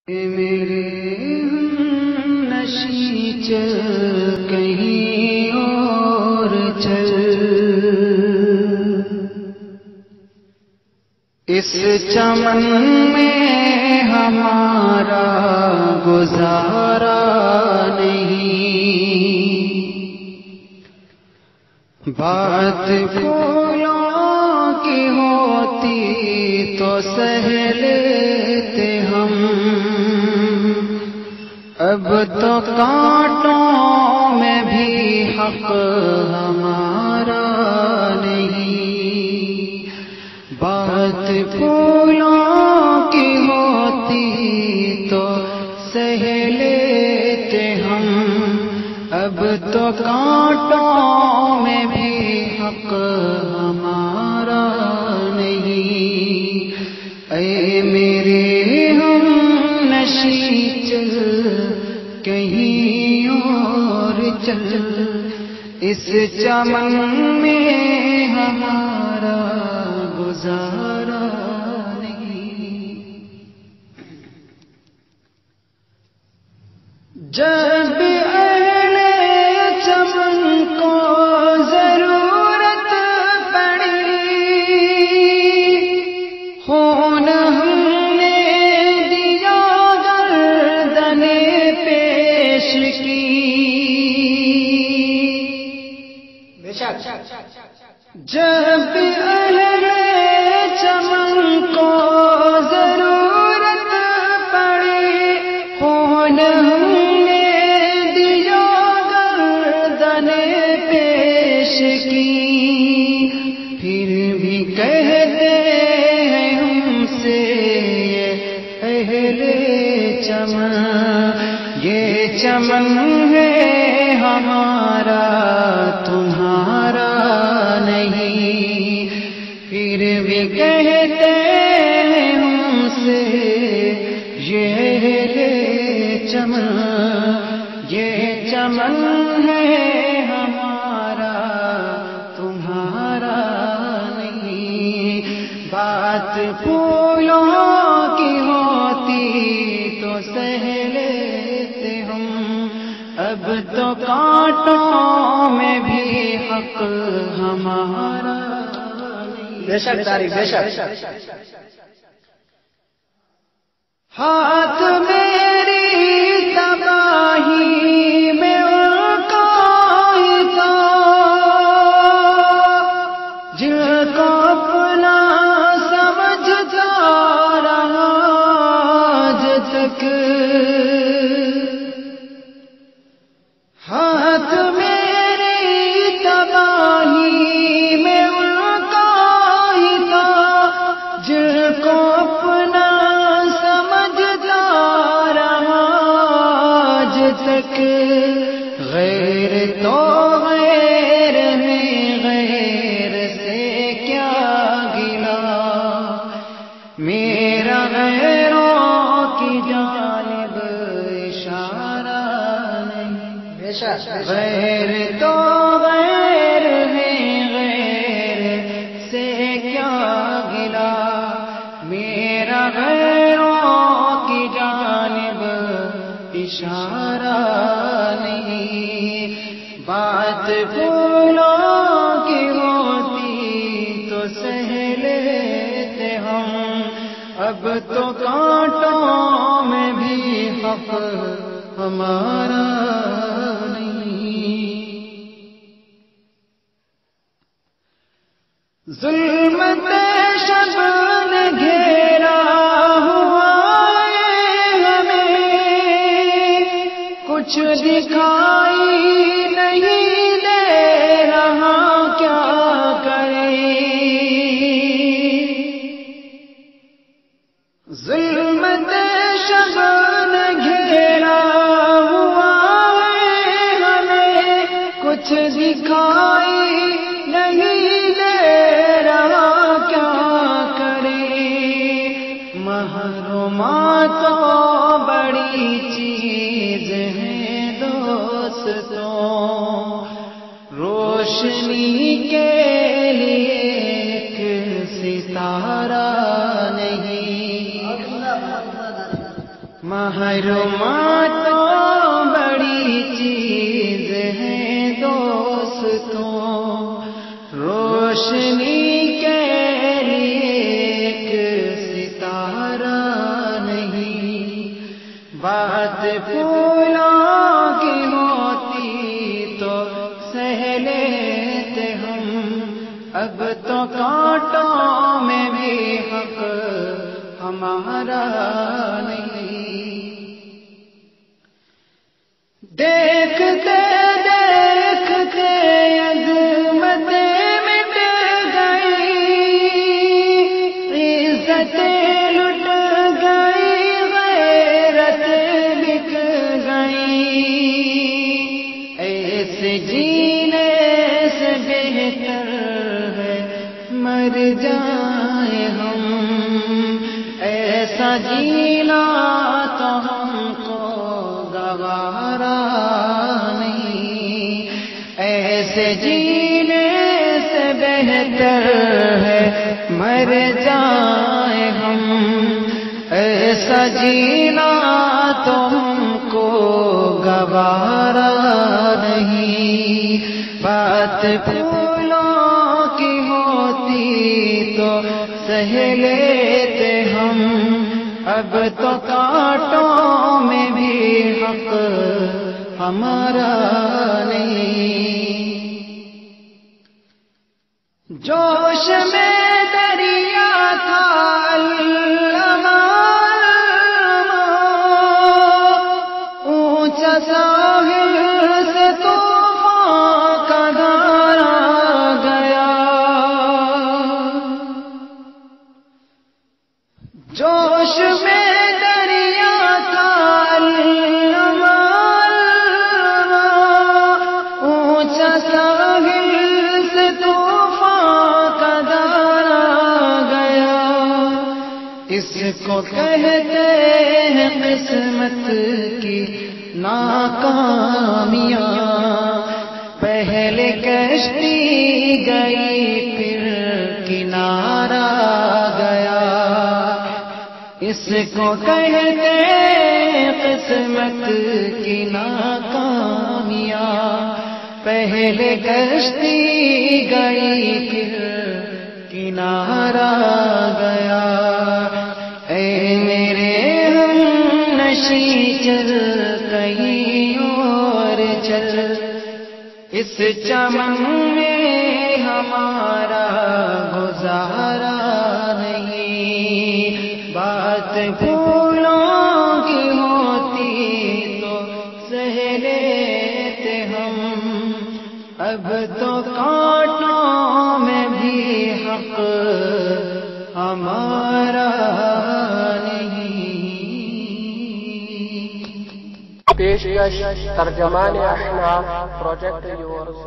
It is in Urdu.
میرے نشیں چل کہیں اور چل، اس چمن میں ہمارا گزارا نہیں، بات پھولوں کی ہوتی تو سہ لیتے ہم، اب تو کانٹوں میں بھی حق ہمارا نہیں، بات پھولوں کی ہوتی تو سہ لیتے ہم، اب تو کانٹوں میں بھی حق ہمارا نہیں۔ اے میرے ہم نشیں چل کہیں اور چل، اس چمن میں ہمارا گزارا نہیں۔ جب اہل چمن کو ضرورت پڑی، خون ہم نے دیا گردن پیش کی، جب اہل چمن کو ضرورت پڑی، خون ہم نے دیا گردن پیش کی، پھر بھی کہتے ہیں ہم سے یہ اہل چمن، یہ چمن ہے ہمارا تمہارا نہیں، پھر بھی کہتے ہیں ہم سے یہ اہل چمن، یہ چمن ہے ہمارا تمہارا نہیں، بات پھولوں کی ہوتی تو سہ لیتے ہم، اب تو کانٹوں میں بھی حق ہمارا نہیں۔ بے شک تاریخ، بے شک ہاتھ میری تباہی میں ان کا ہی تھا، جن کو اپنا سمجھتا رہا آج تک، ہاتھ میری تباہی میں ان کا ہی تھا، جن کو اپنا سمجھتا رہا آج تک، غیر تو غیر ہے، غیر سے کیا گلا، میرا غیروں کی جانب اشارہ نہیں، بے شک غیر تو غیر ہے، غیر سے کیا گلا، میرا غیروں کی جانب اشارہ نہیں، بات پھولوں کی ہوتی تو سہ لیتے ہم، اب تو کانٹوں میں بھی حق ہمارا نہیں۔ ظلمت شب نے گھیرا ہوا ہے ہمیں، کچھ دکھائی نہیں دے رہا کیا کریں، ظلمت شب نے گھیرا ہوا ہے ہمیں، کچھ دکھائی نہیں دے رہا کیا کریں، محرومات تو بڑی چیز ہے دوستوں، روشنی کے لیے ایک ستارہ نہیں، محرومات تو بڑی چیز ہے دوستوں، روشنی کے لیے ایک ستارہ نہیں، بات پھولوں کی ہوتی تو سہ لیتے ہم، اب تو کانٹوں میں بھی حق ہمارا نہیں۔ دیکھتے دیکھتے عظمتیں مٹ گئی، عزتیں لٹ گئی، غیرت بک گئی، ایسے جینے سے بہتر ہے مر جائیں ہم، ایسا جینا تو ہم کو گوارا نہیں، ایسے جینے سے بہتر ہے مر جائیں ہم، ایسا جینا تو ہم کو گوارا نہیں، بات پھولوں کی ہوتی تو سہ لیتے ہم، اب تو کانٹوں میں بھی حق ہمارا نہیں۔ جوش میں دریا تھا علامہ، اونچا ساحل سے طوفان کا دھارا گیا، جوش میں دریا تھا علامہ، اونچا ساحل سے طوفان کا دھارا گیا، اس کو کہتے ہیں قسمت کی ناکامیاں، پہلے کشتی گئی پھر کنارہ گیا، اس کو کہتے ہیں قسمت کی ناکامیاں، پہلے کشتی گئی پھر کنارہ گیا، اے میرے ہم نشیں چل کہیں اور چل، اس چمن میں ہمارا گزارا نہیں، بات پھولوں کی ہوتی تو سہ لیتے ہم، اب تو کانٹوں میں بھی حق ہمارا نہیں۔ پیشکش ترجمان اشناف پروجیکٹ یورز